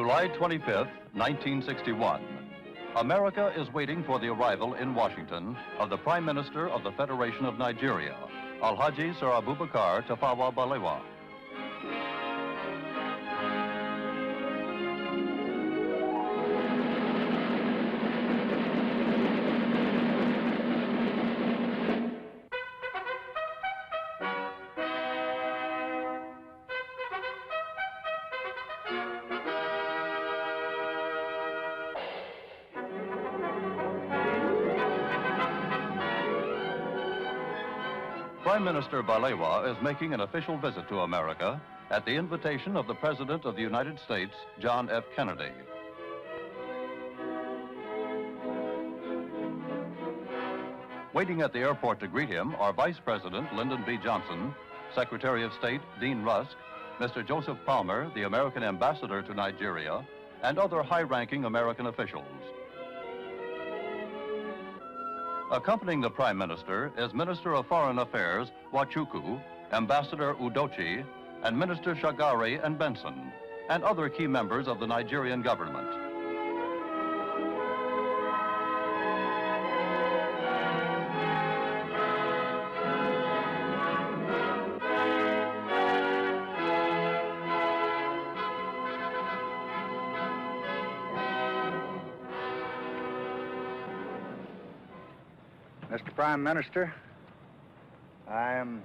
July 25th, 1961. America is waiting for the arrival in Washington of the Prime Minister of the Federation of Nigeria, Alhaji Sir Abubakar Tafawa Balewa. Prime Minister Balewa is making an official visit to America at the invitation of the President of the United States, John F. Kennedy. Waiting at the airport to greet him are Vice President Lyndon B. Johnson, Secretary of State Dean Rusk, Mr. Joseph Palmer, the American Ambassador to Nigeria, and other high-ranking American officials. Accompanying the Prime Minister is Minister of Foreign Affairs Nwachukwu, Ambassador Udochi, and Minister Shagari and Benson, and other key members of the Nigerian government. Mr. Prime Minister, I am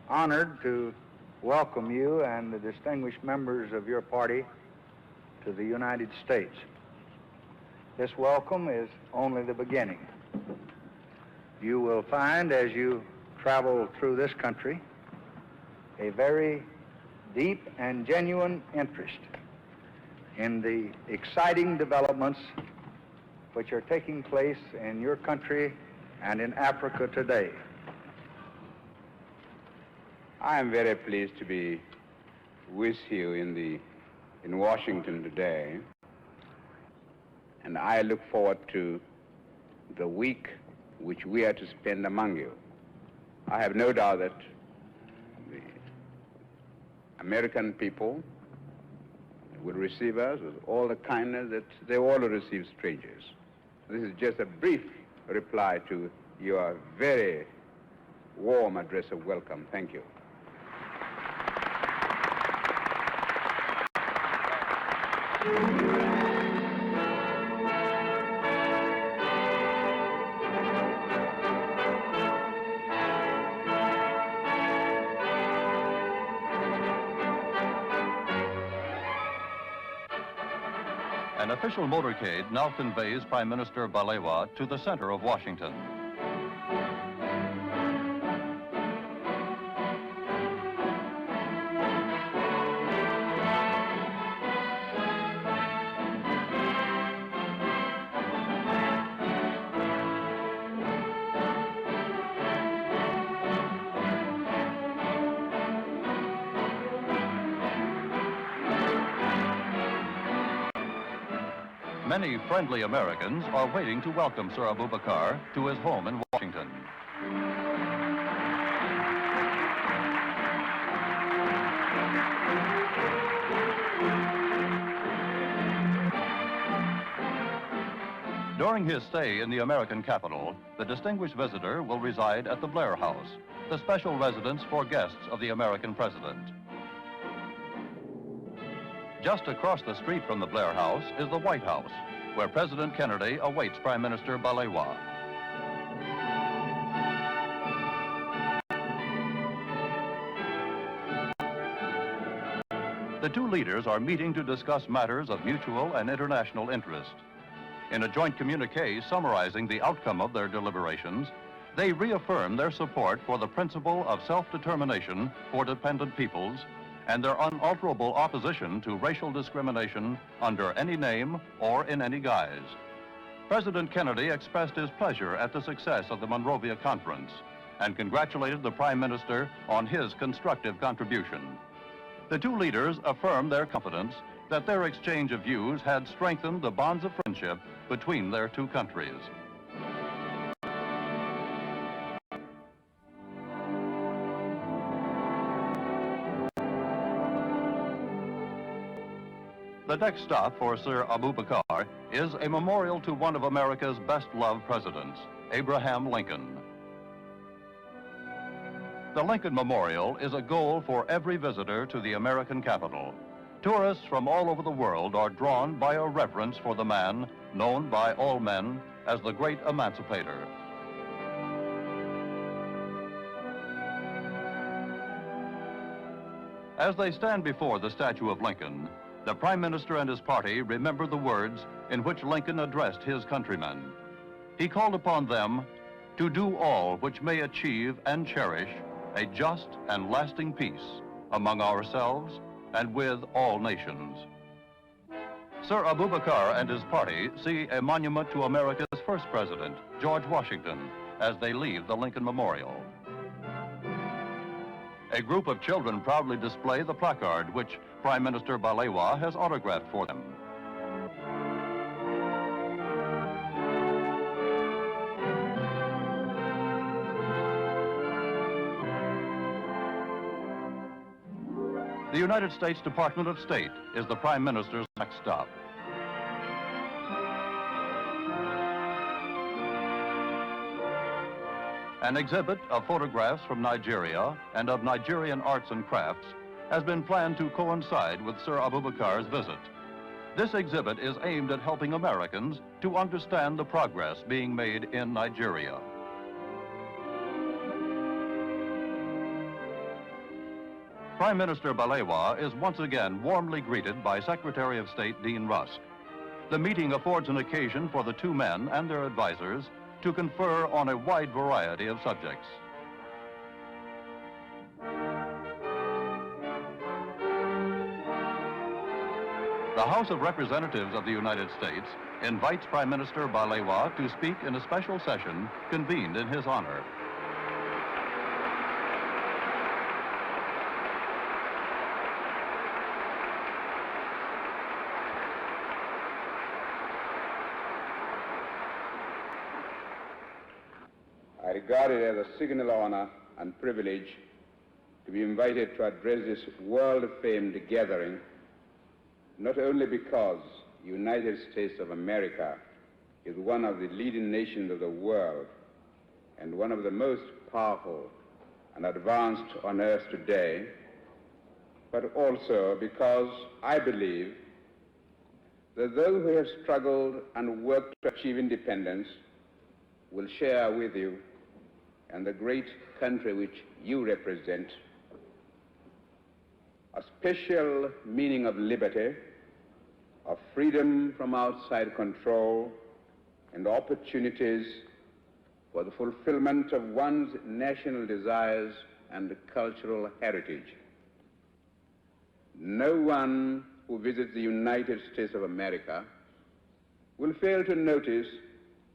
honored to welcome you and the distinguished members of your party to the United States. This welcome is only the beginning. You will find as you travel through this country a very deep and genuine interest in the exciting developments which are taking place in your country and in Africa today. I am very pleased to be with you in Washington today, and I look forward to the week which we are to spend among you. I have no doubt that the American people will receive us with all the kindness that they all receive strangers. This is just a brief reply to your very warm address of welcome. Thank you. An official motorcade now conveys Prime Minister Balewa to the center of Washington. Many friendly Americans are waiting to welcome Sir Abubakar to his home in Washington. During his stay in the American capital, the distinguished visitor will reside at the Blair House, the special residence for guests of the American president. Just across the street from the Blair House is the White House, where President Kennedy awaits Prime Minister Balewa. The two leaders are meeting to discuss matters of mutual and international interest. In a joint communique summarizing the outcome of their deliberations, they reaffirm their support for the principle of self-determination for dependent peoples and their unalterable opposition to racial discrimination under any name or in any guise. President Kennedy expressed his pleasure at the success of the Monrovia Conference and congratulated the Prime Minister on his constructive contribution. The two leaders affirmed their confidence that their exchange of views had strengthened the bonds of friendship between their two countries. The next stop for Sir Abubakar is a memorial to one of America's best-loved presidents, Abraham Lincoln. The Lincoln Memorial is a goal for every visitor to the American capital. Tourists from all over the world are drawn by a reverence for the man known by all men as the great emancipator. As they stand before the statue of Lincoln, the Prime Minister and his party remember the words in which Lincoln addressed his countrymen. He called upon them to do all which may achieve and cherish a just and lasting peace among ourselves and with all nations. Sir Abubakar and his party see a monument to America's first president, George Washington, as they leave the Lincoln Memorial. A group of children proudly display the placard which Prime Minister Balewa has autographed for them. The United States Department of State is the Prime Minister's next stop. An exhibit of photographs from Nigeria and of Nigerian arts and crafts has been planned to coincide with Sir Abubakar's visit. This exhibit is aimed at helping Americans to understand the progress being made in Nigeria. Prime Minister Balewa is once again warmly greeted by Secretary of State Dean Rusk. The meeting affords an occasion for the two men and their advisors to confer on a wide variety of subjects. The House of Representatives of the United States invites Prime Minister Balewa to speak in a special session convened in his honor. I regard it as a signal honor and privilege to be invited to address this world-famed gathering, not only because the United States of America is one of the leading nations of the world and one of the most powerful and advanced on earth today, but also because I believe that those who have struggled and worked to achieve independence will share with you and the great country which you represent a special meaning of liberty, of freedom from outside control, and opportunities for the fulfillment of one's national desires and cultural heritage. No one who visits the United States of America will fail to notice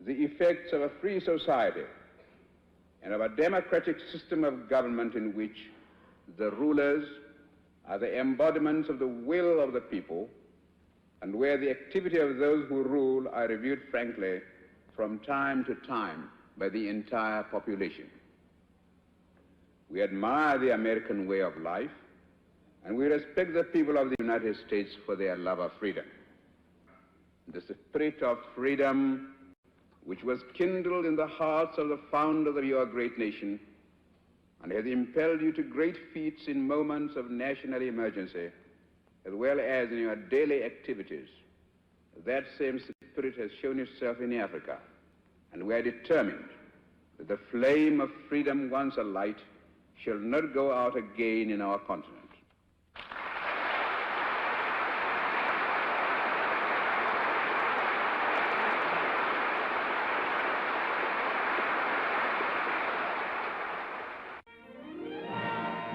the effects of a free society and of a democratic system of government in which the rulers are the embodiments of the will of the people, and where the activity of those who rule are reviewed frankly from time to time by the entire population. We admire the American way of life, and we respect the people of the United States for their love of freedom. The spirit of freedom which was kindled in the hearts of the founders of your great nation and has impelled you to great feats in moments of national emergency, as well as in your daily activities. That same spirit has shown itself in Africa, and we are determined that the flame of freedom once alight shall not go out again in our continent.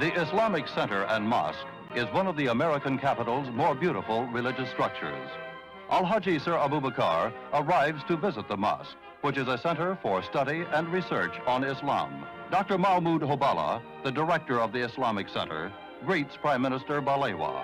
The Islamic Center and Mosque is one of the American capital's more beautiful religious structures. Al-Haji Sir Abubakar arrives to visit the mosque, which is a center for study and research on Islam. Dr. Mahmoud Hobala, the director of the Islamic Center, greets Prime Minister Balewa.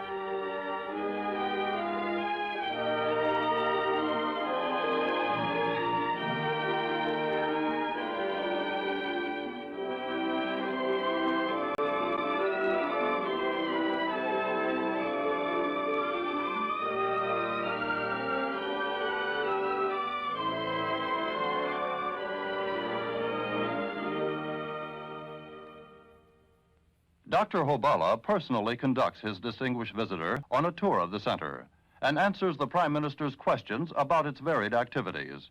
Dr. Hobala personally conducts his distinguished visitor on a tour of the center and answers the Prime Minister's questions about its varied activities.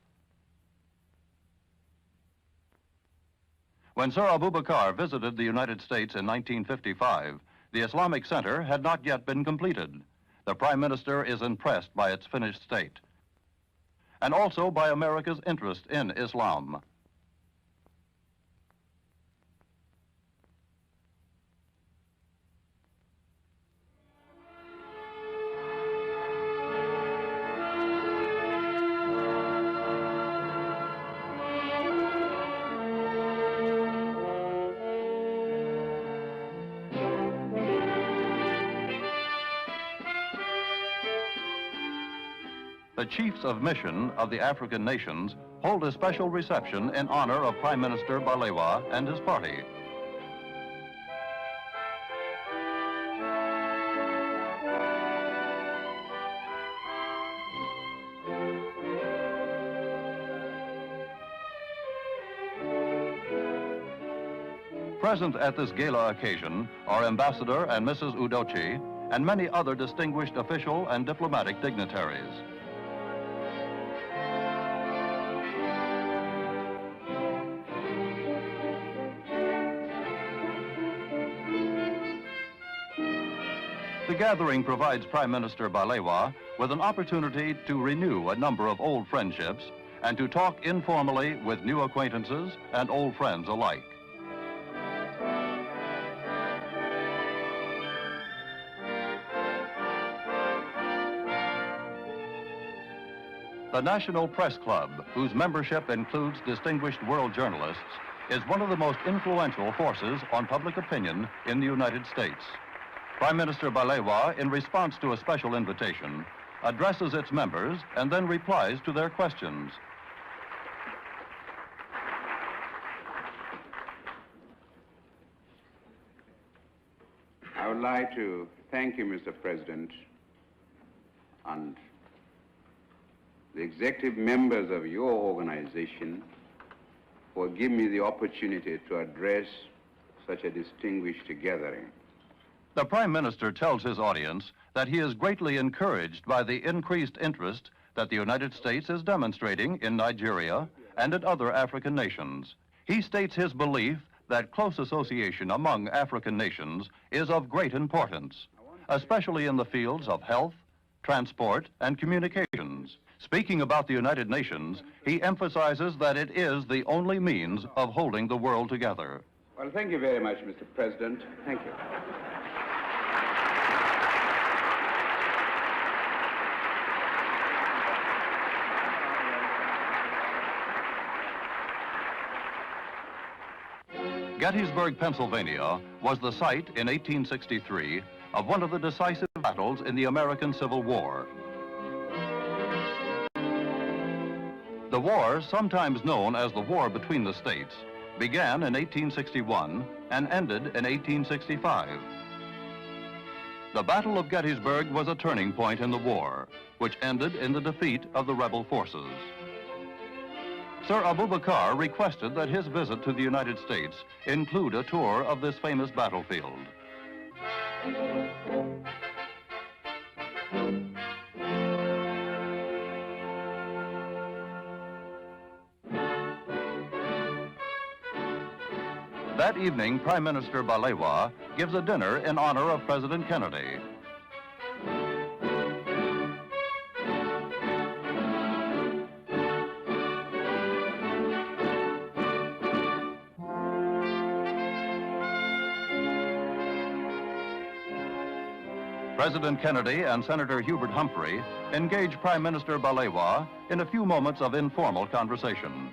When Sir Abubakar visited the United States in 1955, the Islamic Center had not yet been completed. The Prime Minister is impressed by its finished state and also by America's interest in Islam. The chiefs of mission of the African nations hold a special reception in honor of Prime Minister Balewa and his party. Present at this gala occasion are Ambassador and Mrs. Udochi and many other distinguished official and diplomatic dignitaries. The gathering provides Prime Minister Balewa with an opportunity to renew a number of old friendships and to talk informally with new acquaintances and old friends alike. The National Press Club, whose membership includes distinguished world journalists, is one of the most influential forces on public opinion in the United States. Prime Minister Balewa, in response to a special invitation, addresses its members and then replies to their questions. I would like to thank you, Mr. President, and the executive members of your organization for giving me the opportunity to address such a distinguished gathering. The Prime Minister tells his audience that he is greatly encouraged by the increased interest that the United States is demonstrating in Nigeria and in other African nations. He states his belief that close association among African nations is of great importance, especially in the fields of health, transport, and communications. Speaking about the United Nations, he emphasizes that it is the only means of holding the world together. Well, thank you very much, Mr. President. Thank you. Gettysburg, Pennsylvania, was the site in 1863 of one of the decisive battles in the American Civil War. The war, sometimes known as the War Between the States, began in 1861 and ended in 1865. The Battle of Gettysburg was a turning point in the war, which ended in the defeat of the rebel forces. Sir Abubakar requested that his visit to the United States include a tour of this famous battlefield. That evening, Prime Minister Balewa gives a dinner in honor of President Kennedy. President Kennedy and Senator Hubert Humphrey engage Prime Minister Balewa in a few moments of informal conversation.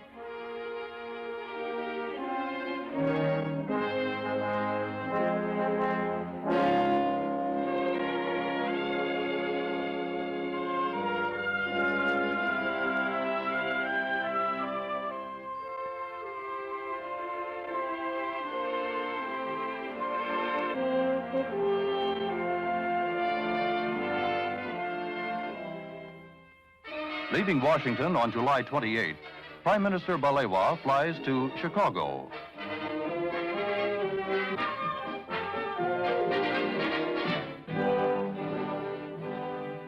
Leaving Washington on July 28th, Prime Minister Balewa flies to Chicago.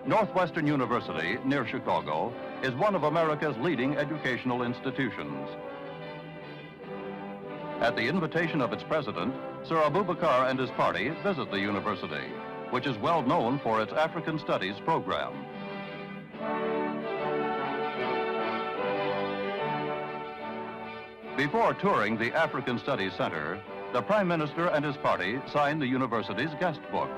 Northwestern University, near Chicago, is one of America's leading educational institutions. At the invitation of its president, Sir Abubakar and his party visit the university, which is well known for its African Studies program. Before touring the African Studies Center, the Prime Minister and his party signed the university's guest book.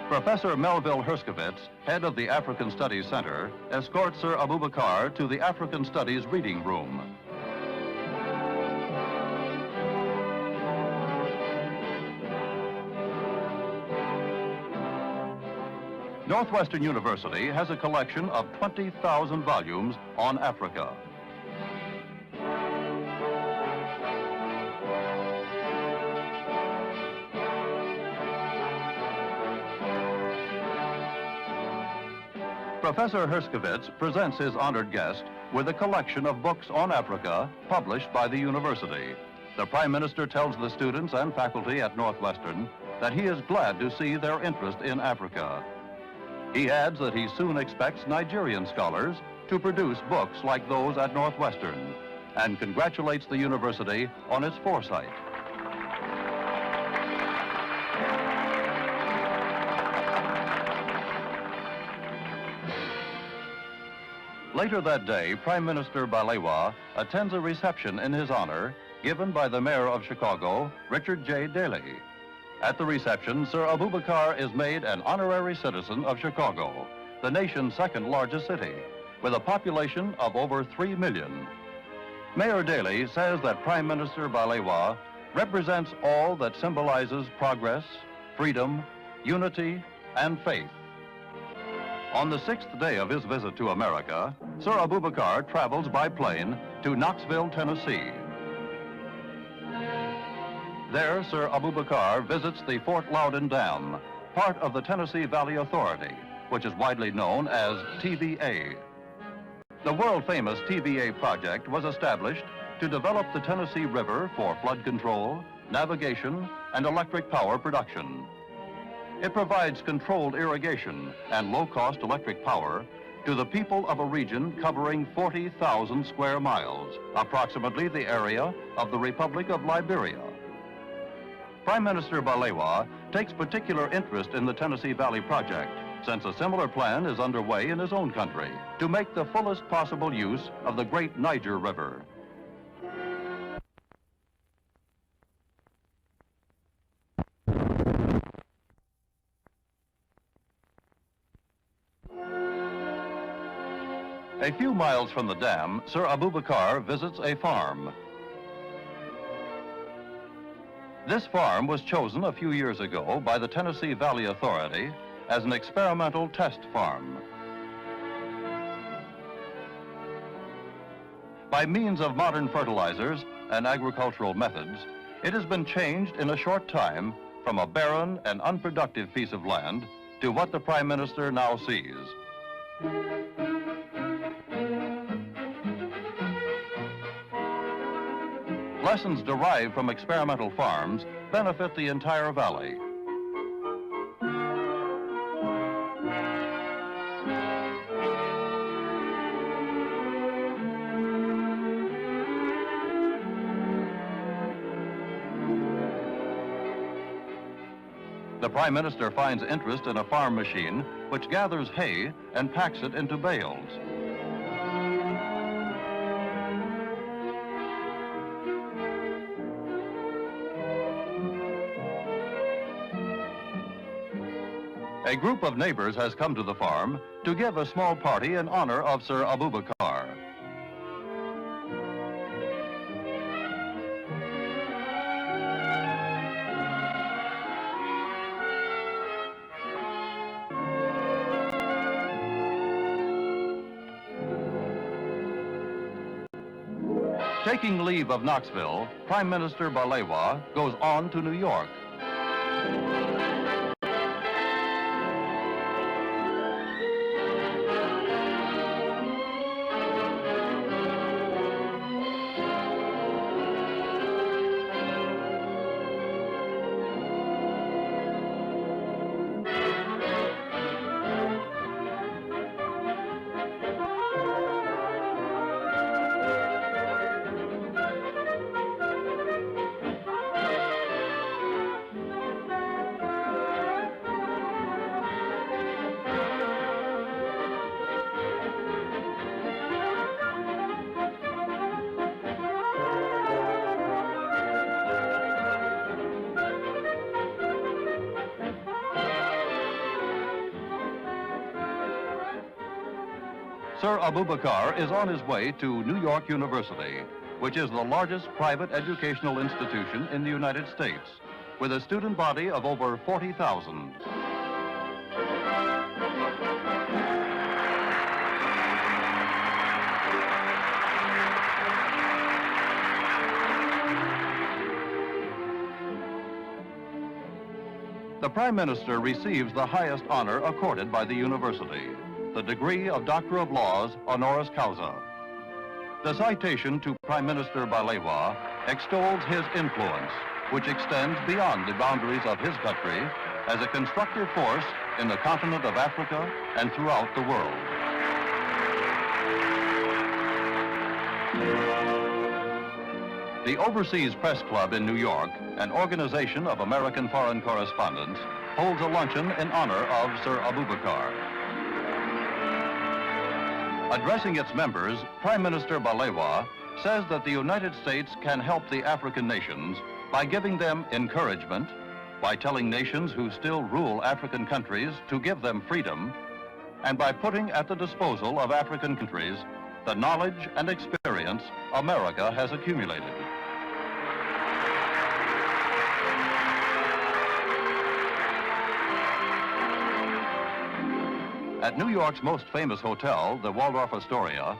Professor Melville Herskovits, head of the African Studies Center, escorts Sir Abubakar to the African Studies reading room. Northwestern University has a collection of 20,000 volumes on Africa. Professor Herskovits presents his honored guest with a collection of books on Africa published by the university. The Prime Minister tells the students and faculty at Northwestern that he is glad to see their interest in Africa. He adds that he soon expects Nigerian scholars to produce books like those at Northwestern, and congratulates the university on its foresight. Later that day, Prime Minister Balewa attends a reception in his honor given by the mayor of Chicago, Richard J. Daley. At the reception, Sir Abubakar is made an honorary citizen of Chicago, the nation's second largest city, with a population of over 3 million. Mayor Daley says that Prime Minister Balewa represents all that symbolizes progress, freedom, unity, and faith. On the 6th day of his visit to America, Sir Abubakar travels by plane to Knoxville, Tennessee. There, Sir Abubakar visits the Fort Loudoun Dam, part of the Tennessee Valley Authority, which is widely known as TVA. The world-famous TVA project was established to develop the Tennessee River for flood control, navigation, and electric power production. It provides controlled irrigation and low-cost electric power to the people of a region covering 40,000 square miles, approximately the area of the Republic of Liberia. Prime Minister Balewa takes particular interest in the Tennessee Valley Project, since a similar plan is underway in his own country to make the fullest possible use of the great Niger River. A few miles from the dam, Sir Abubakar visits a farm. This farm was chosen a few years ago by the Tennessee Valley Authority as an experimental test farm. By means of modern fertilizers and agricultural methods, it has been changed in a short time from a barren and unproductive piece of land to what the Prime Minister now sees. Lessons derived from experimental farms benefit the entire valley. The Prime Minister finds interest in a farm machine which gathers hay and packs it into bales. A group of neighbors has come to the farm to give a small party in honor of Sir Abubakar. Taking leave of Knoxville, Prime Minister Balewa goes on to New York. Sir Abubakar is on his way to New York University, which is the largest private educational institution in the United States, with a student body of over 40,000. The Prime Minister receives the highest honor accorded by the university, the degree of Doctor of Laws honoris causa. The citation to Prime Minister Balewa extols his influence, which extends beyond the boundaries of his country as a constructive force in the continent of Africa and throughout the world. The Overseas Press Club in New York, an organization of American foreign correspondents, holds a luncheon in honor of Sir Abubakar. Addressing its members, Prime Minister Balewa says that the United States can help the African nations by giving them encouragement, by telling nations who still rule African countries to give them freedom, and by putting at the disposal of African countries the knowledge and experience America has accumulated. At New York's most famous hotel, the Waldorf Astoria,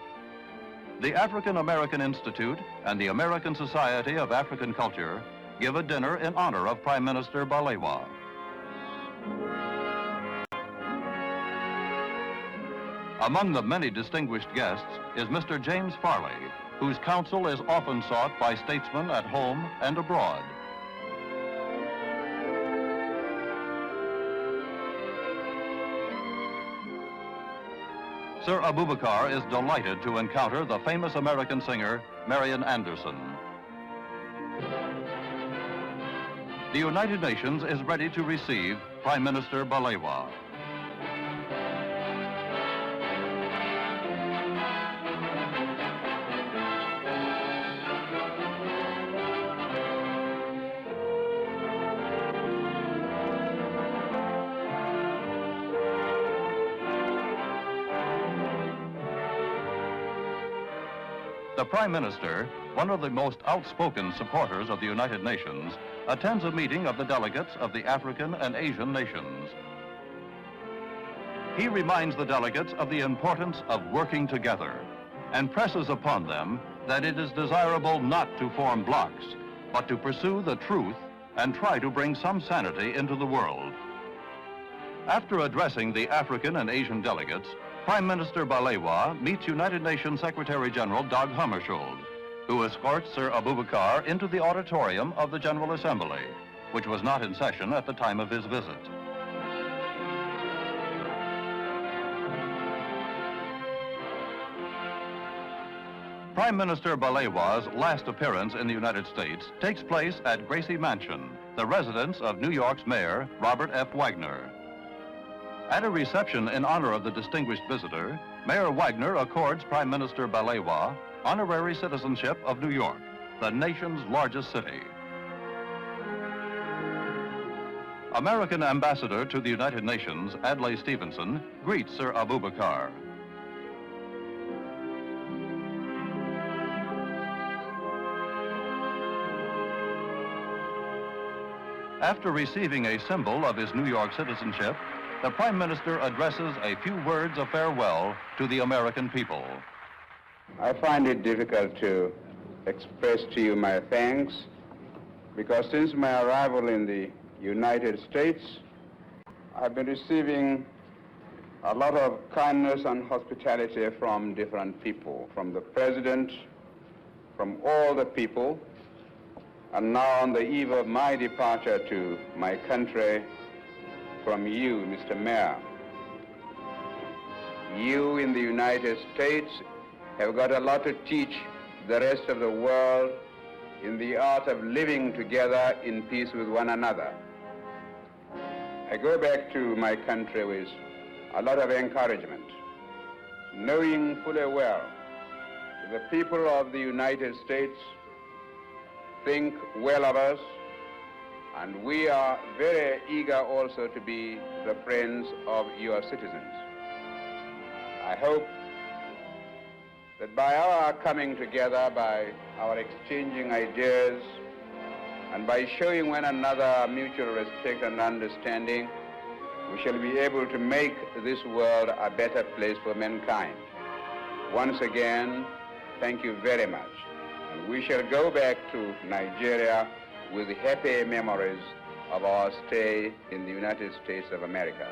the African American Institute and the American Society of African Culture give a dinner in honor of Prime Minister Balewa. Among the many distinguished guests is Mr. James Farley, whose counsel is often sought by statesmen at home and abroad. Sir Abubakar is delighted to encounter the famous American singer, Marian Anderson. The United Nations is ready to receive Prime Minister Balewa. The Prime Minister, one of the most outspoken supporters of the United Nations, attends a meeting of the delegates of the African and Asian nations. He reminds the delegates of the importance of working together and presses upon them that it is desirable not to form blocs, but to pursue the truth and try to bring some sanity into the world. After addressing the African and Asian delegates, Prime Minister Balewa meets United Nations Secretary General Dag Hammarskjöld, who escorts Sir Abubakar into the auditorium of the General Assembly, which was not in session at the time of his visit. Prime Minister Balewa's last appearance in the United States takes place at Gracie Mansion, the residence of New York's Mayor, Robert F. Wagner. At a reception in honor of the distinguished visitor, Mayor Wagner accords Prime Minister Balewa honorary citizenship of New York, the nation's largest city. American Ambassador to the United Nations, Adlai Stevenson, greets Sir Abubakar. After receiving a symbol of his New York citizenship, the Prime Minister addresses a few words of farewell to the American people. I find it difficult to express to you my thanks because since my arrival in the United States, I've been receiving a lot of kindness and hospitality from different people, from the President, from all the people, and now on the eve of my departure to my country, from you, Mr. Mayor. You in the United States have got a lot to teach the rest of the world in the art of living together in peace with one another. I go back to my country with a lot of encouragement, knowing fully well that the people of the United States think well of us, and we are very eager also to be the friends of your citizens. I hope that by our coming together, by our exchanging ideas, and by showing one another mutual respect and understanding, we shall be able to make this world a better place for mankind. Once again, thank you very much. And we shall go back to Nigeria with happy memories of our stay in the United States of America.